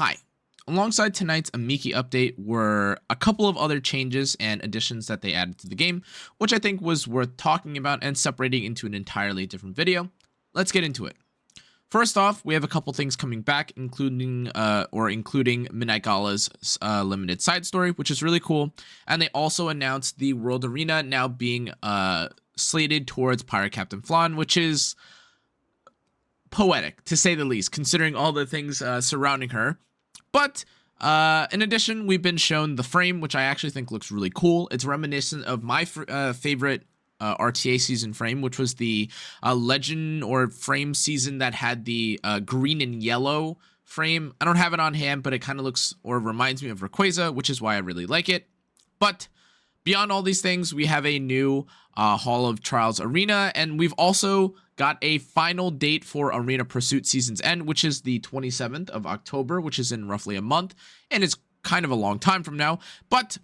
Hi. Alongside tonight's Amiki update were a couple of other changes and additions that they added to the game, which I think was worth talking about and separating into an entirely different video. Let's get into it. First off, we have a couple things coming back, including Midnight Gala's limited side story, which is really cool. And they also announced the World Arena now being slated towards Pirate Captain Flan, which is poetic, to say the least, considering all the things surrounding her. But in addition, we've been shown the frame, which I actually think looks really cool. It's reminiscent of my favorite RTA season frame, which was the legend or frame season that had the green and yellow frame. I don't have it on hand, but it kind of looks or reminds me of Rayquaza, which is why I really like it. But beyond all these things, we have a new Hall of Trials Arena, and we've also got a final date for Arena Pursuit Season's End, which is the 27th of October, which is in roughly a month, and it's kind of a long time from now, but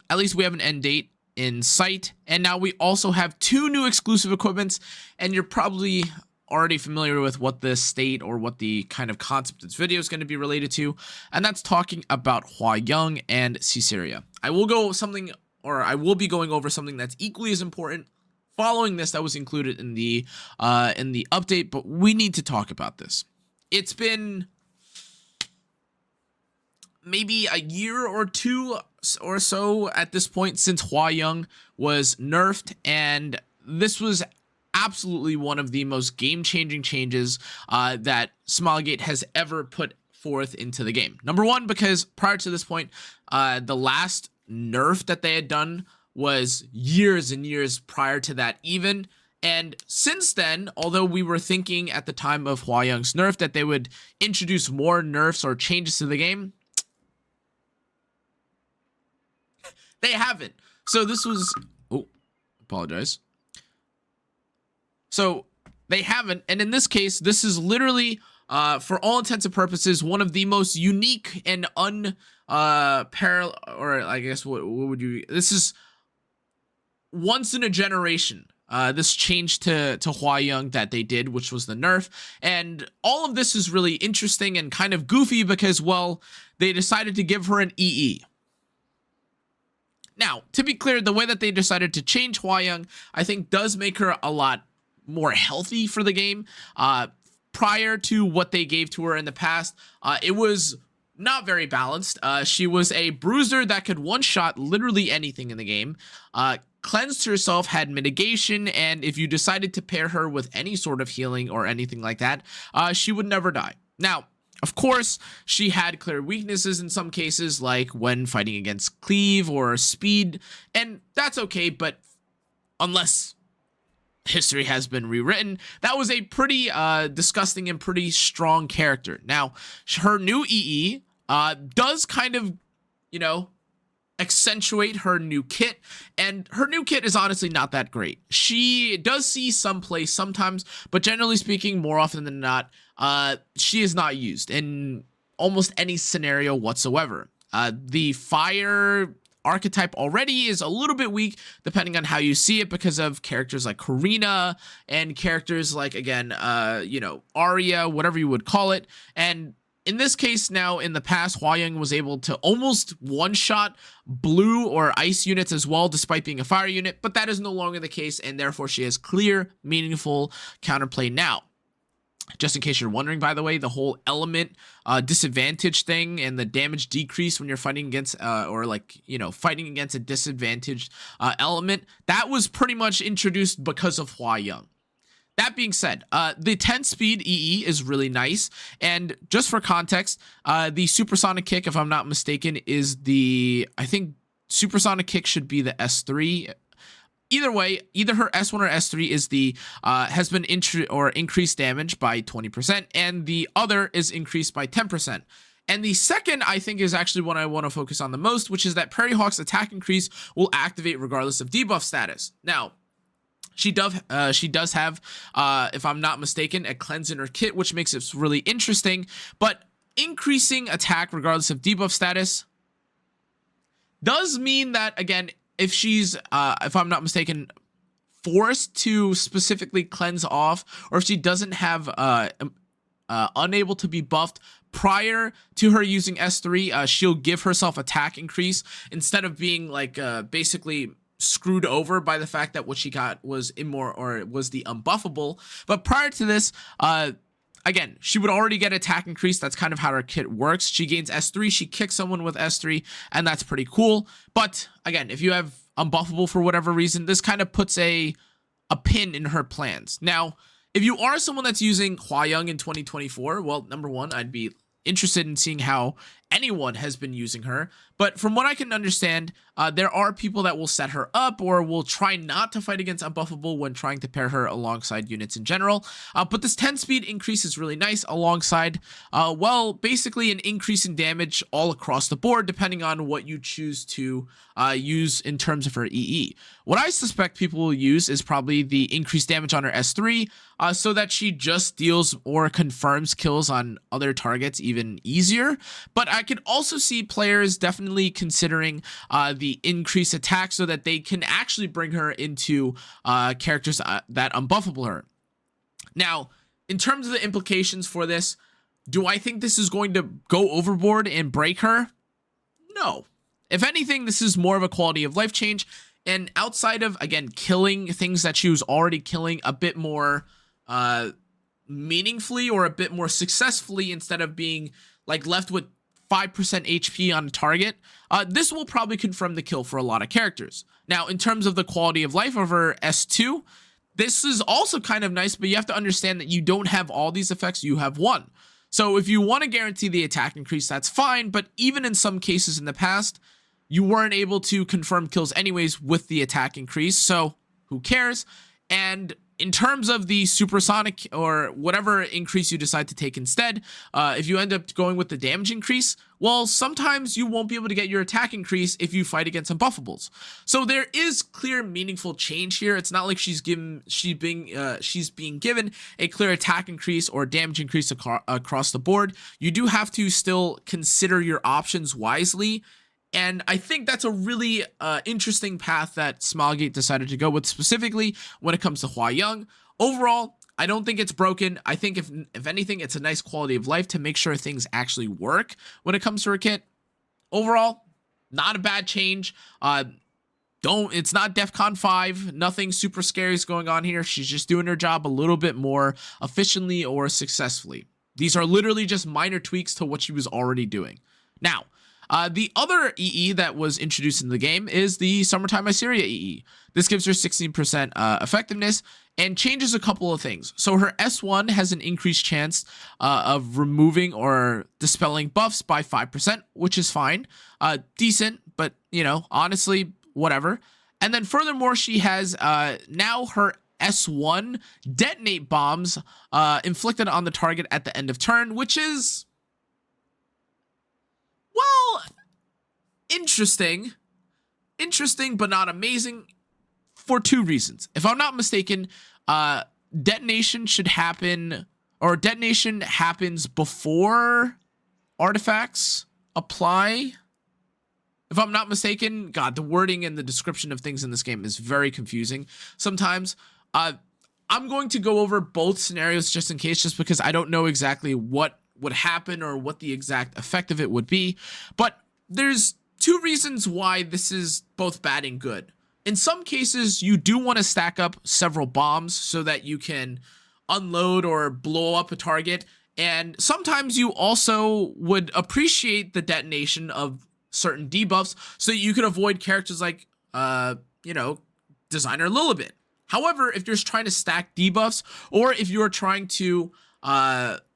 at least we have an end date in sight. And now we also have two new exclusive equipments, and you're probably already familiar with what the state or what the kind of concept of this video is going to be related to, and that's talking about Hwayoung and Iseria. I will be going over something that's equally as important following this that was included in the update, but we need to talk about this. It's been maybe a year or two or so at this point since Hwayoung was nerfed, and this was absolutely one of the most game-changing changes that Smilegate has ever put forth into the game. Number one, because prior to this point, the last nerf that they had done was years and years prior to that even. And since then, although we were thinking at the time of Hwayoung's nerf that they would introduce more nerfs or changes to the game, they haven't. So this was... Oh, apologize. So they haven't. And in this case, this is literally, for all intents and purposes, one of the most unique and unparalleled, or I guess what would you... This is once in a generation, this change to Hwayoung that they did, which was the nerf. And all of this is really interesting and kind of goofy because, well, they decided to give her an EE. Now, to be clear, the way that they decided to change Hwayoung, I think, does make her a lot more healthy for the game. Prior to what they gave to her in the past, it was not very balanced. She was a bruiser that could one-shot literally anything in the game. Cleansed herself, had mitigation, and if you decided to pair her with any sort of healing or anything like that, she would never die. Now, of course, she had clear weaknesses in some cases, like when fighting against cleave or speed, and that's okay, but unless history has been rewritten, that was a pretty disgusting and pretty strong character. Now, her new EE does kind of, you know, accentuate her new kit, and her new kit is honestly not that great. She does see some play sometimes, but generally speaking, more often than not, she is not used in almost any scenario whatsoever. The fire archetype already is a little bit weak depending on how you see it because of characters like Karina and characters like, again, you know, Arya, whatever you would call it. And in this case now, in the past, Hwayoung was able to almost one-shot blue or ice units as well, despite being a fire unit, but that is no longer the case, and therefore she has clear, meaningful counterplay now. Just in case you're wondering, by the way, the whole element disadvantage thing and the damage decrease when you're fighting against, or like, you know, fighting against a disadvantaged element, that was pretty much introduced because of Hwayoung. That being said, the 10 speed EE is really nice, and just for context, the supersonic kick, if I'm not mistaken, is the, I think supersonic kick should be the S3. Either way, either her S1 or S3 is the, has been increased damage by 20%, and the other is increased by 10%. And the second, I think, is actually what I want to focus on the most, which is that Prairie Hawk's attack increase will activate regardless of debuff status. Now, she does have, if I'm not mistaken, a cleanse in her kit, which makes it really interesting. But increasing attack regardless of debuff status does mean that, again, if she's, if I'm not mistaken, forced to specifically cleanse off, or if she doesn't have, unable to be buffed prior to her using S3, she'll give herself attack increase instead of being like basically screwed over by the fact that what she got was was the unbuffable. But prior to this, again, she would already get attack increase. That's kind of how her kit works. She gains S3, she kicks someone with S3, and that's pretty cool. But again, if you have unbuffable for whatever reason, this kind of puts a pin in her plans. Now, if you are someone that's using Hwayoung in 2024, well, number one, I'd be interested in seeing how anyone has been using her. But from what I can understand, there are people that will set her up or will try not to fight against unbuffable when trying to pair her alongside units in general. But this 10 speed increase is really nice alongside, well, basically an increase in damage all across the board, depending on what you choose to use in terms of her EE. What I suspect people will use is probably the increased damage on her S3, so that she just deals or confirms kills on other targets even easier. But I could also see players definitely considering the increased attack so that they can actually bring her into characters that unbuffable her. Now, in terms of the implications for this, do I think this is going to go overboard and break her? No. If anything, this is more of a quality of life change. And outside of, again, killing things that she was already killing a bit more meaningfully or a bit more successfully instead of being like left with 5% HP on a target, this will probably confirm the kill for a lot of characters. Now, in terms of the quality of life of her S2, this is also kind of nice, but you have to understand that you don't have all these effects, you have one. So if you want to guarantee the attack increase, that's fine, but even in some cases in the past, you weren't able to confirm kills anyways with the attack increase, so who cares? And in terms of the supersonic or whatever increase you decide to take instead, if you end up going with the damage increase, well, sometimes you won't be able to get your attack increase if you fight against unbuffables. So there is clear, meaningful change here. It's not like she's being given a clear attack increase or damage increase across the board. You do have to still consider your options wisely. And I think that's a really interesting path that Smilegate decided to go with, specifically when it comes to Hwayoung. Overall, I don't think it's broken. I think if anything, it's a nice quality of life to make sure things actually work when it comes to her kit. Overall, not a bad change. It's not DEFCON 5. Nothing super scary is going on here. She's just doing her job a little bit more efficiently or successfully. These are literally just minor tweaks to what she was already doing. Now, the other EE that was introduced in the game is the Summertime Iseria EE. This gives her 16% effectiveness and changes a couple of things. So her S1 has an increased chance of removing or dispelling buffs by 5%, which is fine. Decent, but, you know, honestly, whatever. And then furthermore, she has now her S1 detonate bombs inflicted on the target at the end of turn, which is, well, interesting, but not amazing for two reasons. If I'm not mistaken, detonation should happen, or detonation happens before artifacts apply. If I'm not mistaken, God, the wording and the description of things in this game is very confusing sometimes. I'm going to go over both scenarios just in case, just because I don't know exactly what would happen or what the exact effect of it would be. But there's two reasons why this is both bad and good. In some cases, you do want to stack up several bombs so that you can unload or blow up a target. And sometimes you also would appreciate the detonation of certain debuffs so that you could avoid characters like, you know, Designer Lilibit. However, if you're trying to stack debuffs, or if you're trying to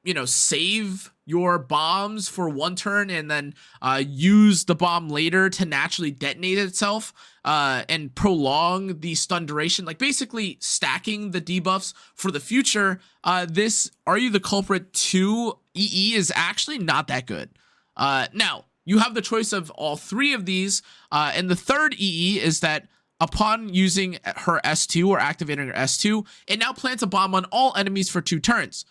you know, save your bombs for one turn and then use the bomb later to naturally detonate itself and prolong the stun duration, like basically stacking the debuffs for the future, this Are You the Culprit 2 EE is actually not that good. Now, you have the choice of all three of these, and the third EE is that upon using her S2 or activating her S2, it now plants a bomb on all enemies for 2 turns.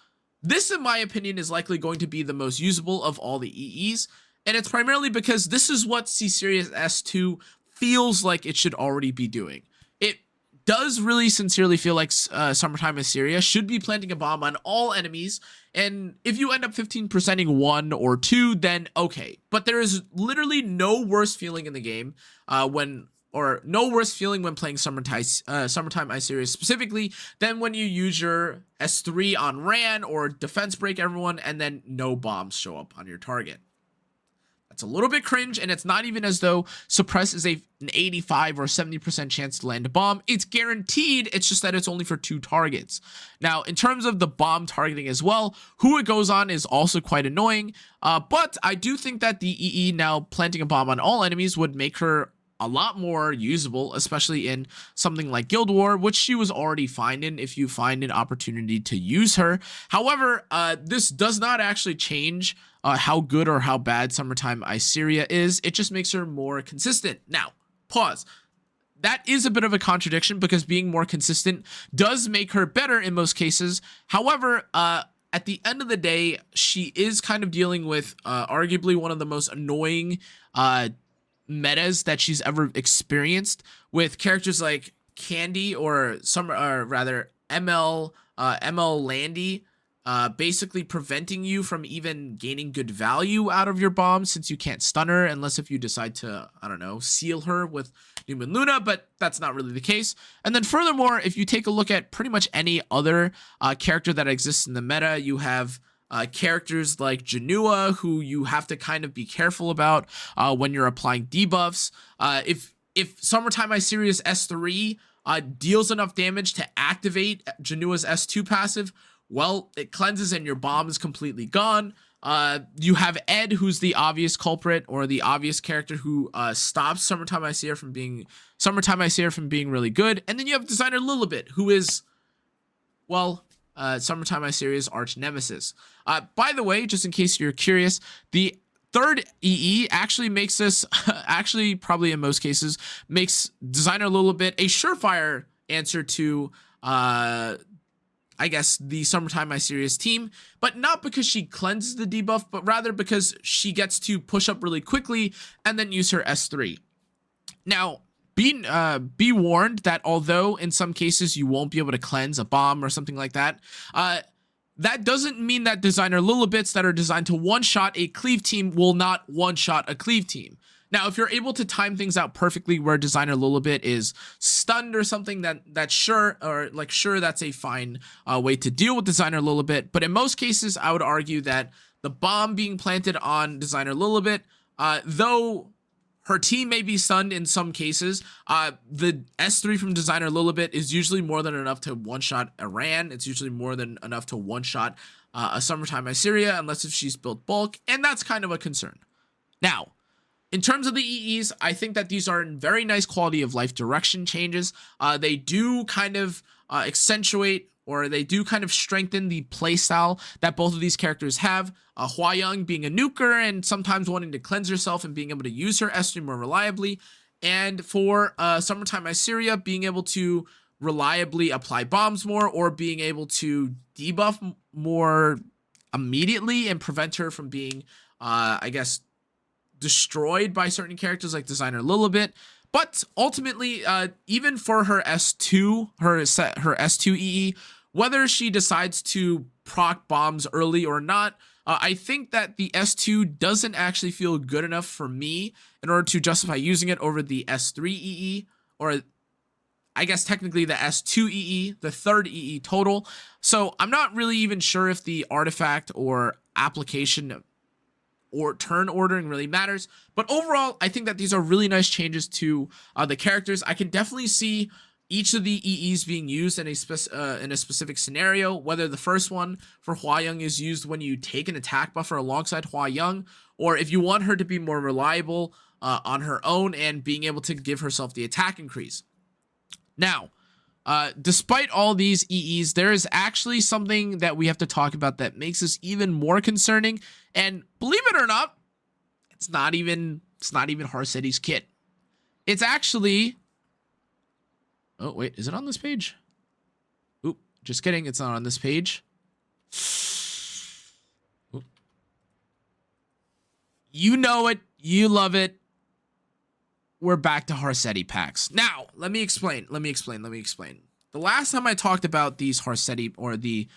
This, in my opinion, is likely going to be the most usable of all the EEs, and it's primarily because this is what C-Series S2 feels like it should already be doing. It does really sincerely feel like Summertime Iseria should be planting a bomb on all enemies, and if you end up 15%ing one or two, then okay. But there is literally no worse feeling in the game no worse feeling when playing Summertime Iseria specifically than when you use your S3 on Ran or defense break everyone and then no bombs show up on your target. That's a little bit cringe, and it's not even as though Suppress is an 85 or 70% chance to land a bomb. It's guaranteed, it's just that it's only for 2 targets. Now, in terms of the bomb targeting as well, who it goes on is also quite annoying, but I do think that the EE now planting a bomb on all enemies would make her a lot more usable, especially in something like Guild War, which she was already fine in if you find an opportunity to use her. However, this does not actually change how good or how bad Summertime Iseria is. It just makes her more consistent. Now, pause. That is a bit of a contradiction because being more consistent does make her better in most cases. However, at the end of the day, she is kind of dealing with arguably one of the most annoying metas that she's ever experienced, with characters like Candy or ML Landy basically preventing you from even gaining good value out of your bomb, since you can't stun her unless if you decide to, I don't know, seal her with Newman Luna, but that's not really the case. And then furthermore, if you take a look at pretty much any other character that exists in the meta, you have characters like Cannaaaa, who you have to kind of be careful about when you're applying debuffs. If Summertime Iseria's S3 deals enough damage to activate Cannaa's S2 passive, well, it cleanses and your bomb is completely gone. You have Ed, who's the obvious culprit or the obvious character who stops Summertime Iseria from being really good. And then you have Designer Lilibet, who is, well, Summertime Iseria's arch nemesis. By the way, just in case you're curious, the third EE actually makes this, actually probably in most cases, makes Designer Lilibet a surefire answer to, I guess, the Summertime Iseria's team, but not because she cleanses the debuff, but rather because she gets to push up really quickly and then use her S3. Now, be warned that although in some cases you won't be able to cleanse a bomb or something like that, that doesn't mean that Designer Lilibets that are designed to one-shot a cleave team will not one-shot a cleave team. Now, if you're able to time things out perfectly where Designer Lilibet is stunned or something, that's sure that's a fine way to deal with Designer Lilibet. But in most cases, I would argue that the bomb being planted on Designer Lilibet, though her team may be stunned in some cases, the S3 from Designer Lilibet is usually more than enough to one-shot a Ran. It's usually more than enough to one-shot a Summertime Iseria, unless if she's built bulk, and that's kind of a concern. Now, in terms of the EEs, I think that these are very nice quality of life direction changes. They do kind of accentuate, or they do kind of strengthen the playstyle that both of these characters have. Hwayoung being a nuker and sometimes wanting to cleanse herself and being able to use her S3 more reliably. And for Summertime Iseria being able to reliably apply bombs more, or being able to debuff more immediately and prevent her from being, I guess, destroyed by certain characters like Designer Lilibet. But ultimately, even for her S2, her S2 EE, whether she decides to proc bombs early or not, I think that the S2 doesn't actually feel good enough for me in order to justify using it over the S3 EE, or I guess technically the S2 EE, the third EE total. So I'm not really even sure if the artifact or application or turn ordering really matters. But overall, I think that these are really nice changes to the characters. I can definitely see each of the EEs being used in a specific scenario, whether the first one for Hwayoung is used when you take an attack buffer alongside Hwayoung, or if you want her to be more reliable on her own and being able to give herself the attack increase. Now, despite all these EEs, there is actually something that we have to talk about that makes this even more concerning. And believe it or not, it's not even Harsetti's kit. It's actually, oh wait, is it on this page? Oop, just kidding, it's not on this page. Oop. You know it, you love it. we're back to Harsetti Packs. Now, let me explain. The last time I talked about these Harsetti, or the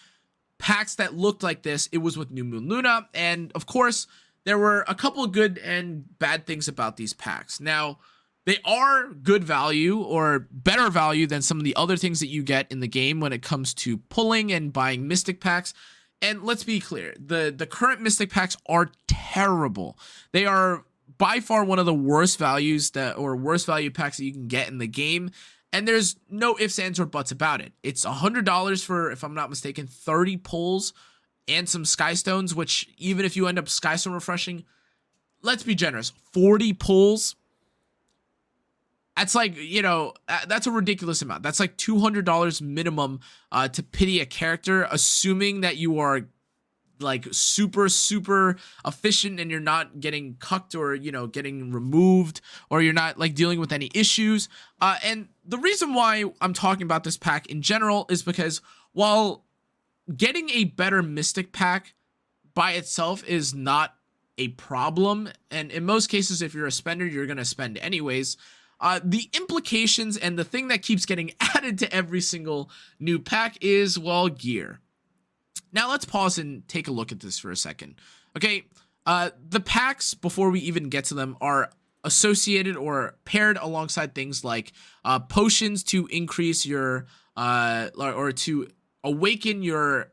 packs that looked like this, it was with New Moon Luna, and of course, there were a couple of good and bad things about these packs. Now, they are good value, or better value than some of the other things that you get in the game when it comes to pulling and buying Mystic Packs. And let's be clear, the current Mystic Packs are terrible. They are by far one of the worst values worst value packs that you can get in the game. And there's no ifs, ands, or buts about it. It's $100 for, if I'm not mistaken, 30 pulls and some Skystones, which even if you end up Skystone refreshing, let's be generous, 40 pulls. That's like, you know, that's a ridiculous amount. That's like $200 minimum to pity a character, assuming that you are like super efficient and you're not getting cucked, or, you know, getting removed, or you're not like dealing with any issues. And the reason why I'm talking about this pack in general is because while getting a better Mystic Pack by itself is not a problem, and in most cases, if you're a spender, you're going to spend anyways, the implications and the thing that keeps getting added to every single new pack is, well, gear. Now let's pause and take a look at this for a second. Okay, the packs, before we even get to them, are associated or paired alongside things like potions to increase your or to awaken your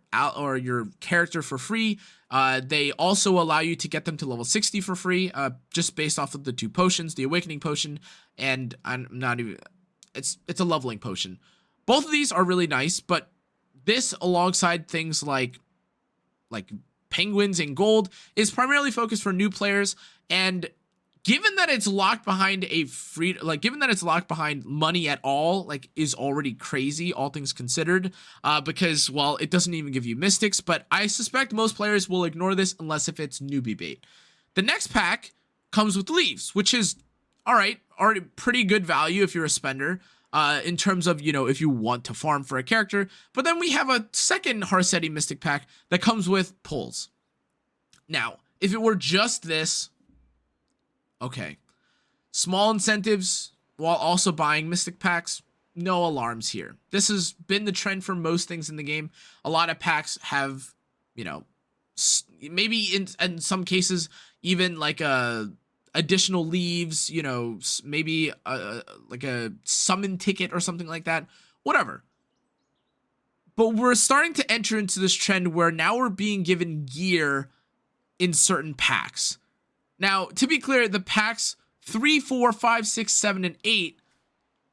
character for free. They also allow you to get them to level 60 for free, just based off of the 2 potions, the awakening potion, and I'm not even, it's a leveling potion. Both of these are really nice, but this, alongside things like penguins and gold, is primarily focused for new players. And given that it's locked behind given that it's locked behind money at all, like, is already crazy, all things considered, because, well, it doesn't even give you mystics, but I suspect most players will ignore this unless if it's newbie bait. The next pack comes with leaves, which is, already pretty good value if you're a spender, in terms of, you know, if you want to farm for a character. But then we have a second Harsetti Mystic Pack that comes with pulls. Now, if it were just this, okay, small incentives while also buying Mystic Packs, no alarms here. This has been the trend for most things in the game. A lot of packs have, you know, maybe in some cases even like additional leaves, you know, maybe like a summon ticket or something like that, whatever. But we're starting to enter into this trend where now we're being given gear in certain packs. Now, to be clear, the packs 3, 4, 5, 6, 7, and 8,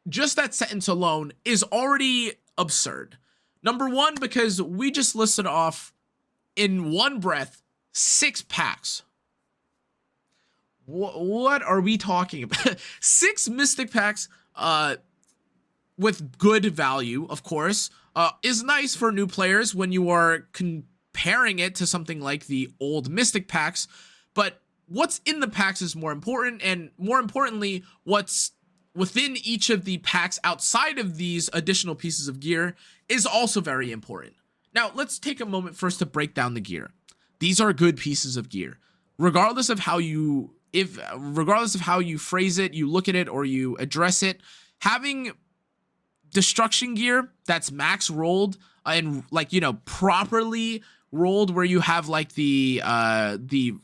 just that sentence alone is already absurd. Number one, because we just listed off in one breath 6 packs. What are we talking about? 6 Mystic Packs with good value, of course, is nice for new players when you are comparing it to something like the old Mystic Packs. But what's in the packs is more important, and more importantly, what's within each of the packs outside of these additional pieces of gear is also very important. Now, let's take a moment first to break down the gear. These are good pieces of gear. Regardless of how you phrase it, you look at it, or you address it, having destruction gear that's max rolled and, like, you know, properly rolled, where you have like the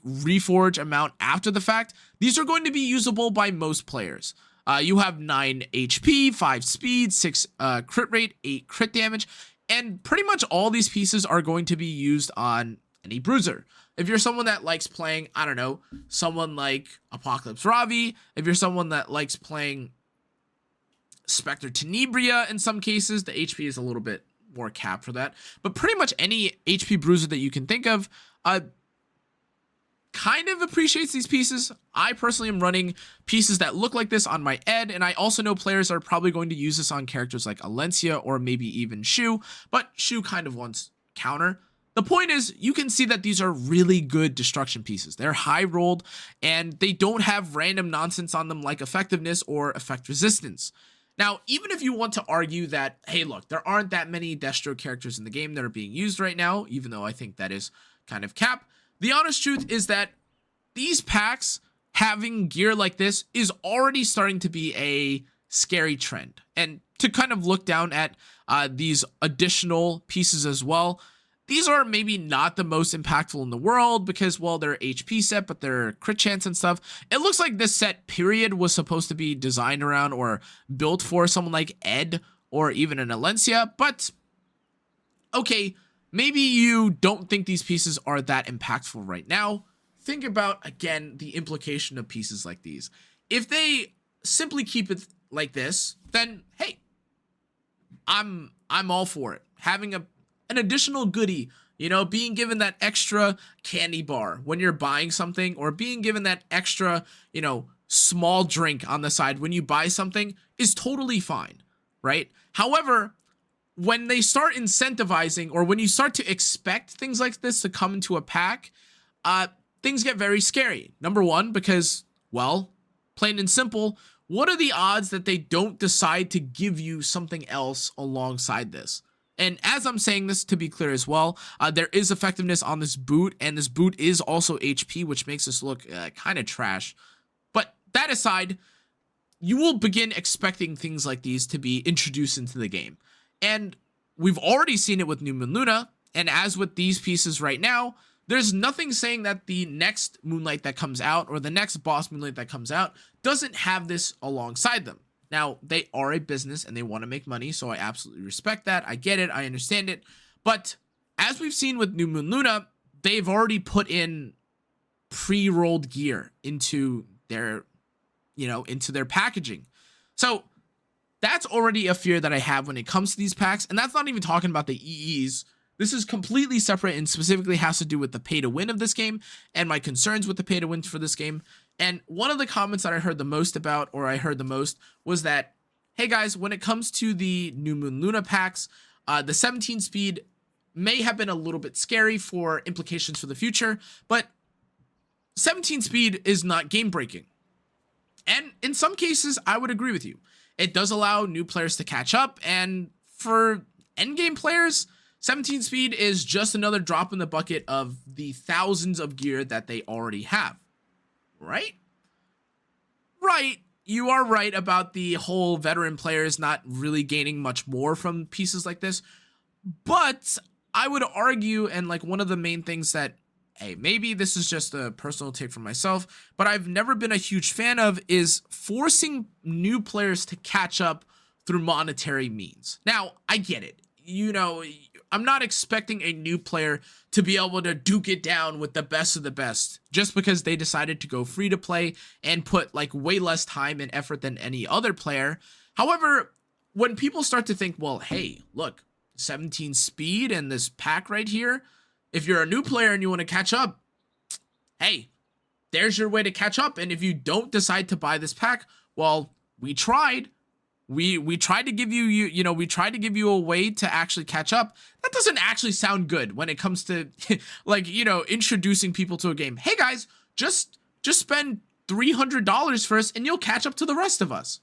reforge amount after the fact, these are going to be usable by most players. You have 9 HP, 5 speed, 6 crit rate, 8 crit damage, and pretty much all these pieces are going to be used on any bruiser. If you're someone that likes playing, I don't know, someone like Apocalypse Ravi, if you're someone that likes playing Spectre Tenebria, in some cases, the HP is a little bit more capped for that. But pretty much any HP bruiser that you can think of kind of appreciates these pieces. I personally am running pieces that look like this on my Ed, and I also know players are probably going to use this on characters like Alencia or maybe even Shu, but Shu kind of wants counter. The point is, you can see that these are really good destruction pieces. They're high rolled, and they don't have random nonsense on them like effectiveness or effect resistance. Now, even if you want to argue that, hey, look, there aren't that many Destro characters in the game that are being used right now, even though I think that is kind of cap, the honest truth is that these packs having gear like this is already starting to be a scary trend. And to kind of look down at these additional pieces as well, these are maybe not the most impactful in the world because, well, they're HP set, but they're crit chance and stuff. It looks like this set period was supposed to be designed around or built for someone like Ed or even an Alencia, but okay, maybe you don't think these pieces are that impactful right now. Think about, again, the implication of pieces like these. If they simply keep it like this, then hey, I'm all for it. Having an additional goodie, you know, being given that extra candy bar when you're buying something, or being given that extra, you know, small drink on the side when you buy something is totally fine, right? However, when they start incentivizing, or when you start to expect things like this to come into a pack, things get very scary. Number one, because, well, plain and simple, what are the odds that they don't decide to give you something else alongside this? And as I'm saying this, to be clear as well, there is effectiveness on this boot, and this boot is also HP, which makes this look kind of trash. But that aside, you will begin expecting things like these to be introduced into the game. And we've already seen it with New Moon Luna, and as with these pieces right now, there's nothing saying that the next Moonlight that comes out, or the next boss Moonlight that comes out, doesn't have this alongside them. Now, they are a business and they want to make money, so I absolutely respect that. I get it. I understand it. But as we've seen with New Moon Luna, they've already put in pre-rolled gear into their, you know, into their packaging. So that's already a fear that I have when it comes to these packs. And that's not even talking about the EEs. This is completely separate and specifically has to do with the pay to win of this game and my concerns with the pay to win for this game. And one of the comments that I heard the most about, or I heard the most, was that, hey guys, when it comes to the New Moon Luna packs, the 17 speed may have been a little bit scary for implications for the future, but 17 speed is not game breaking. And in some cases, I would agree with you. It does allow new players to catch up, and for endgame players, 17 speed is just another drop in the bucket of the thousands of gear that they already have. Right? Right. You are right about the whole veteran players not really gaining much more from pieces like this. But I would argue, and like one of the main things that, hey, maybe this is just a personal take from myself, but I've never been a huge fan of, is forcing new players to catch up through monetary means. Now, I get it. You know, I'm not expecting a new player to be able to duke it down with the best of the best just because they decided to go free to play and put like way less time and effort than any other player. However, when people start to think, well, hey, look, 17 speed and this pack right here, if you're a new player and you want to catch up, hey, there's your way to catch up. And if you don't decide to buy this pack, well, we tried. We tried to give you, we tried to give you a way to actually catch up. That doesn't actually sound good when it comes to like, introducing people to a game. Hey guys, just spend $300 first and you'll catch up to the rest of us.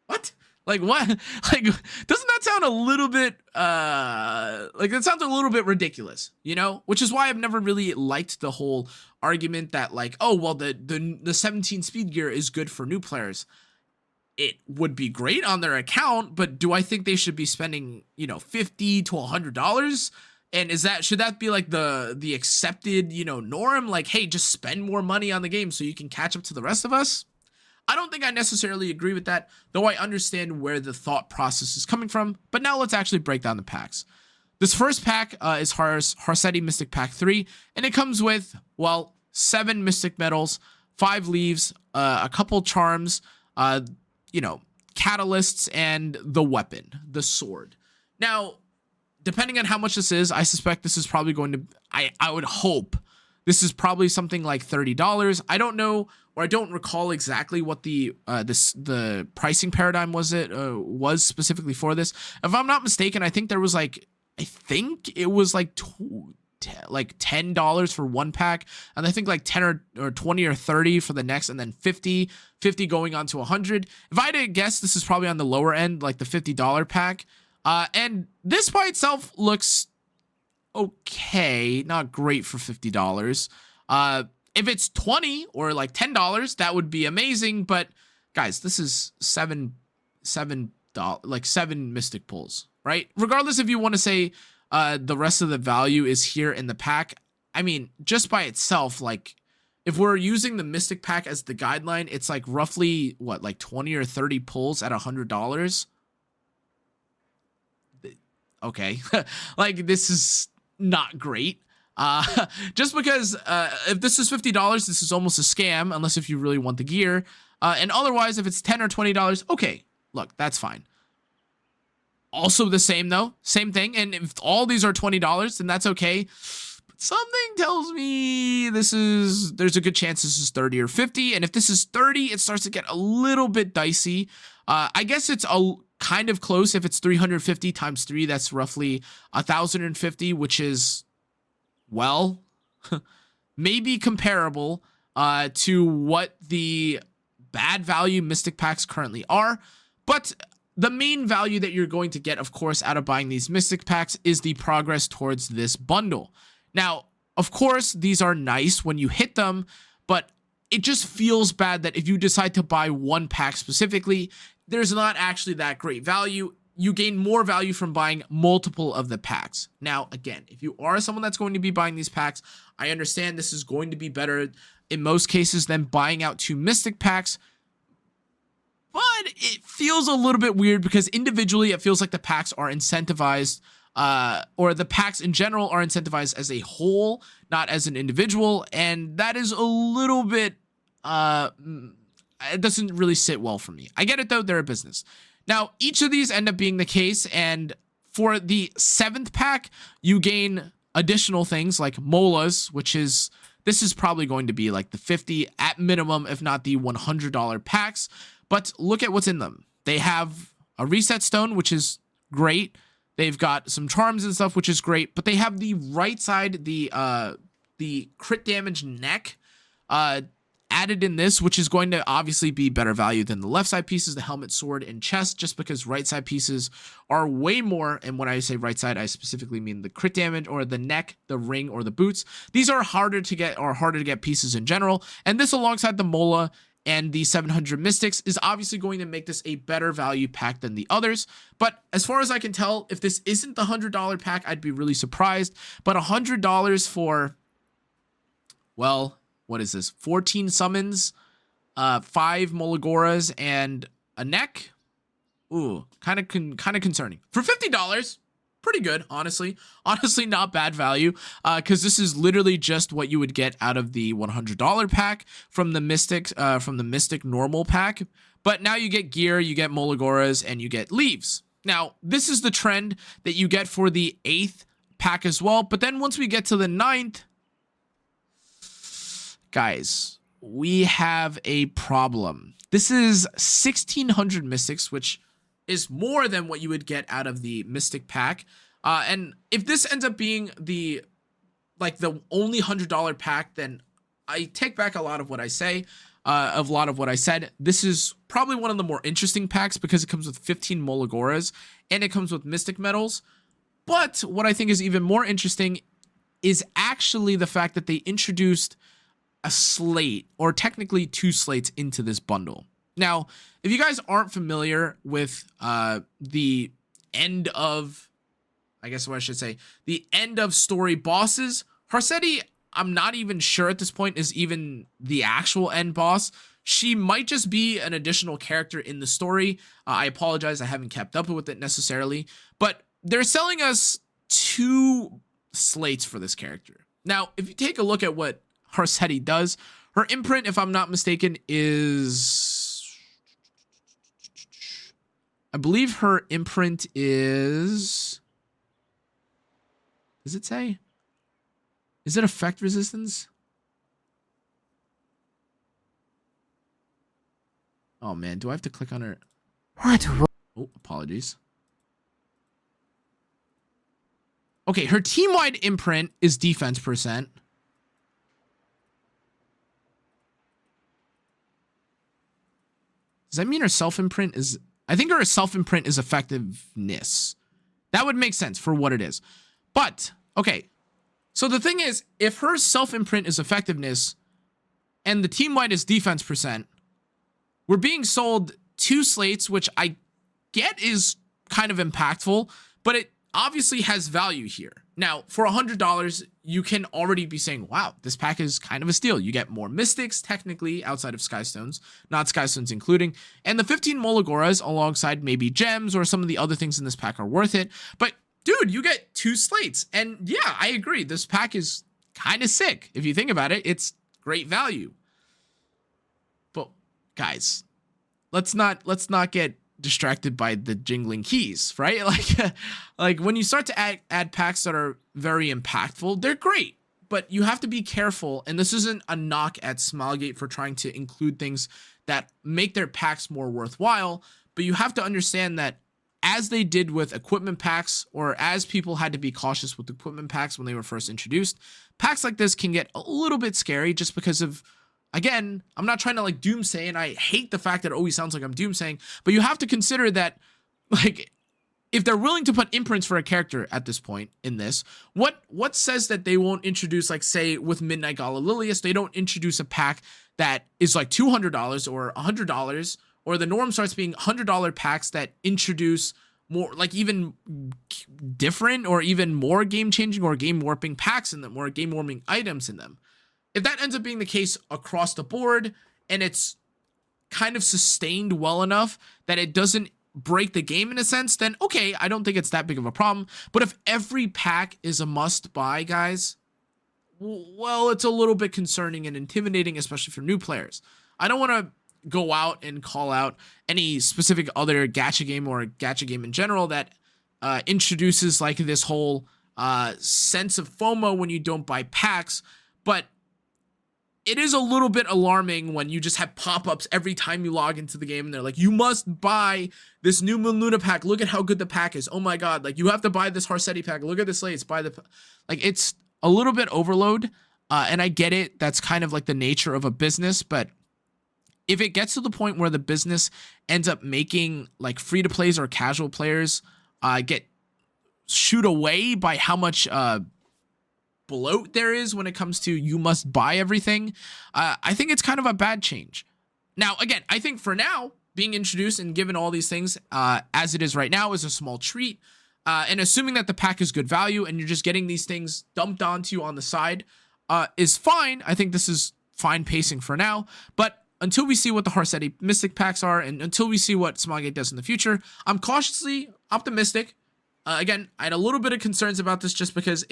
What? Like what? Like, doesn't that sound a little bit, like that sounds a little bit ridiculous, which is why I've never really liked the whole argument that like, oh, well, the 17 speed gear is good for new players. It would be great on their account, but do I think they should be spending, $50 to $100? And should that be like the accepted, norm? Like, hey, just spend more money on the game so you can catch up to the rest of us? I don't think I necessarily agree with that, though I understand where the thought process is coming from. But now let's actually break down the packs. This first pack is Harsetti Mystic Pack 3, and it comes with, well, 7 Mystic Medals, 5 Leaves, a couple Charms, catalysts, and the weapon, the sword. Now, depending on how much this is, I suspect this is probably going to, I would hope this is probably something like $30. I don't know, or I don't recall exactly what the pricing paradigm was specifically for this. If I'm not mistaken, I think there was like, it was like $10 for one pack, and I think like 10 or 20 or 30 for the next, and then 50 going on to 100. If I had to guess, this is probably on the lower end, like the $50 pack. And this by itself looks okay, not great for $50. If it's 20 or like $10, that would be amazing. But guys, this is $7 like 7 mystic pulls, right? Regardless if you want to say the rest of the value is here in the pack. I mean, just by itself, like if we're using the mystic pack as the guideline, it's like roughly what, like 20 or 30 pulls at $100. Okay. Like this is not great. Just because if this is $50, this is almost a scam, unless if you really want the gear. And otherwise, if it's $10 or $20, okay, look, that's fine. Also the same though, same thing. And if all these are $20, then that's okay. But something tells me there's a good chance this is 30 or 50. And if this is 30, it starts to get a little bit dicey. I guess it's kind of close. If it's 350 times 3, that's roughly 1,050, which is, well, maybe comparable to what the bad value mystic packs currently are. But the main value that you're going to get, of course, out of buying these mystic packs is the progress towards this bundle. Now, of course, these are nice when you hit them, but it just feels bad that if you decide to buy one pack specifically, there's not actually that great value. You gain more value from buying multiple of the packs. Now, again, if you are someone that's going to be buying these packs, I understand this is going to be better in most cases than buying out 2 mystic packs. But it feels a little bit weird because individually it feels like the packs are incentivized, or the packs in general are incentivized as a whole, not as an individual. And that is a little bit, it doesn't really sit well for me. I get it though, they're a business. Now, each of these end up being the case, and for the 7th pack, you gain additional things like molas, this is probably going to be like the 50 at minimum, if not the $100 packs. But look at what's in them. They have a reset stone, which is great. They've got some charms and stuff, which is great. But they have the right side, the crit damage neck, added in this, which is going to obviously be better value than the left side pieces, the helmet, sword, and chest, just because right side pieces are way more. And when I say right side, I specifically mean the crit damage or the neck, the ring, or the boots. These are harder to get pieces in general. And this, alongside the mola and the 700 mystics, is obviously going to make this a better value pack than the others. But as far as I can tell, if this isn't the $100 pack, I'd be really surprised. But $100 for, well, what is this? 14 summons, 5 Molagoras, and a neck? Ooh, kind of concerning. For $50, pretty good, honestly. Honestly, not bad value, because this is literally just what you would get out of the $100 pack from the Mystic normal pack. But now you get gear, you get Molagoras, and you get leaves. Now, this is the trend that you get for the 8th pack as well. But then once we get to the 9th, guys, we have a problem. This is 1,600 mystics, which is more than what you would get out of the mystic pack. And if this ends up being the only $100 pack, then I take back a lot of what I say, said. This is probably one of the more interesting packs because it comes with 15 Molagoras and it comes with mystic medals. But what I think is even more interesting is actually the fact that they introduced a slate, or technically 2 slates, into this bundle. Now, if you guys aren't familiar with the end of, I guess what I should say, the end of story bosses, Harsetti, I'm not even sure at this point, is even the actual end boss. She might just be an additional character in the story. I apologize, I haven't kept up with it necessarily, but they're selling us 2 slates for this character. Now, if you take a look at what Harsetti does, her imprint, if I'm not mistaken, is, I believe her imprint is, does it say? Is it effect resistance? Oh man, do I have to click on her? What? Oh, apologies. Okay, her team-wide imprint is defense %. Does that mean her self-imprint is... I think her self-imprint is effectiveness. That would make sense for what it is. But, okay. So the thing is, if her self-imprint is effectiveness, and the team minus defense percent, we're being sold 2 slates, which I get is kind of impactful, but it obviously has value here. Now, for $100, you can already be saying, wow, this pack is kind of a steal. You get more Mystics, technically, outside of Skystones, not Skystones including, and the 15 Molagoras alongside maybe gems or some of the other things in this pack are worth it. But, dude, you get 2 slates. And yeah, I agree. This pack is kind of sick. If you think about it, it's great value. But, guys, let's not get distracted by the jingling keys, right? Like when you start to add packs that are very impactful, they're great, but you have to be careful. And this isn't a knock at Smilegate for trying to include things that make their packs more worthwhile, but you have to understand that as they did with equipment packs, or as people had to be cautious with equipment packs when they were first introduced, packs like this can get a little bit scary just because of, again, I'm not trying to like doomsay, and I hate the fact that it always sounds like I'm doomsaying, but you have to consider that, like, if they're willing to put imprints for a character at this point in this, what says that they won't introduce, like, say, with Midnight Gala Lilius, they don't introduce a pack that is like $200 or $100, or the norm starts being $100 packs that introduce more, like, even different or even more game-changing or game-warping packs in them, or game-warping items in them. If that ends up being the case across the board, and it's kind of sustained well enough that it doesn't break the game in a sense, then okay, I don't think it's that big of a problem. But if every pack is a must buy, guys, well, it's a little bit concerning and intimidating, especially for new players. I don't want to go out and call out any specific other gacha game or gacha game in general that introduces like this whole sense of FOMO when you don't buy packs, but it is a little bit alarming when you just have pop-ups every time you log into the game and they're like, you must buy this new Moon Luna pack. Look at how good the pack is. Oh my god, like, you have to buy this Harsetti pack. Look at this slates. Buy the, like, it's a little bit overload, and I get it. That's kind of like the nature of a business, but if it gets to the point where the business ends up making like free-to-plays or casual players get shooed away by how much bloat there is when it comes to you must buy everything, I think it's kind of a bad change. Now, again, I think for now, being introduced and given all these things as it is right now is a small treat, and assuming that the pack is good value and you're just getting these things dumped onto you on the side is fine. I think this is fine pacing for now, but until we see what the Harsetti Mystic packs are, and until we see what Smilegate does in the future, I'm cautiously optimistic. Again, I had a little bit of concerns about this just because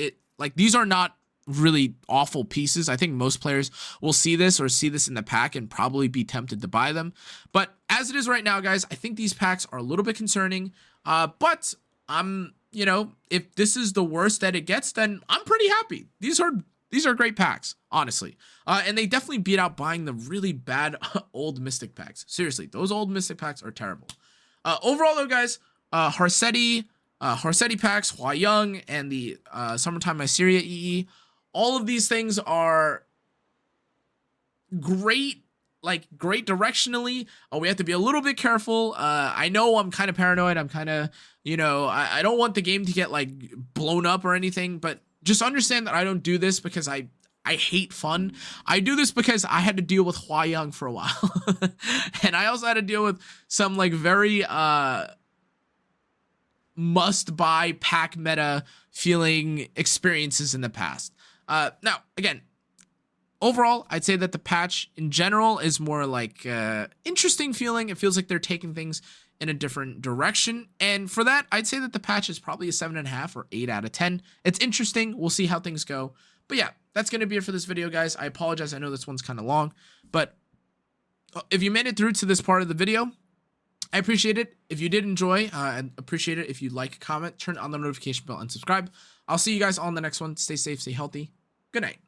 these are not really awful pieces. I think most players will see this or see this in the pack and probably be tempted to buy them. But as it is right now, guys, I think these packs are a little bit concerning. But I'm, if this is the worst that it gets, then I'm pretty happy. These are great packs, honestly. And they definitely beat out buying the really bad old Mystic packs. Seriously, those old Mystic packs are terrible. Overall, though, guys, Harsetti Packs, Hwayoung, and the Summertime Iseria EE, all of these things are great, great directionally. We have to be a little bit careful. I know I'm kind of paranoid. I'm kind of, I don't want the game to get blown up or anything, but just understand that I don't do this because I hate fun. I do this because I had to deal with Hwayoung for a while. And I also had to deal with some very must buy pack meta feeling experiences in the past. Now, again, overall, I'd say that the patch in general is more interesting feeling. It feels like they're taking things in a different direction. And for that, I'd say that the patch is probably a 7.5 or 8 out of 10. It's interesting. We'll see how things go. But yeah, that's going to be it for this video, guys. I apologize. I know this one's kind of long, but if you made it through to this part of the video, I appreciate it. If you did enjoy, I'd appreciate it if you like, comment, turn on the notification bell, and subscribe. I'll see you guys on the next one. Stay safe, stay healthy. Good night.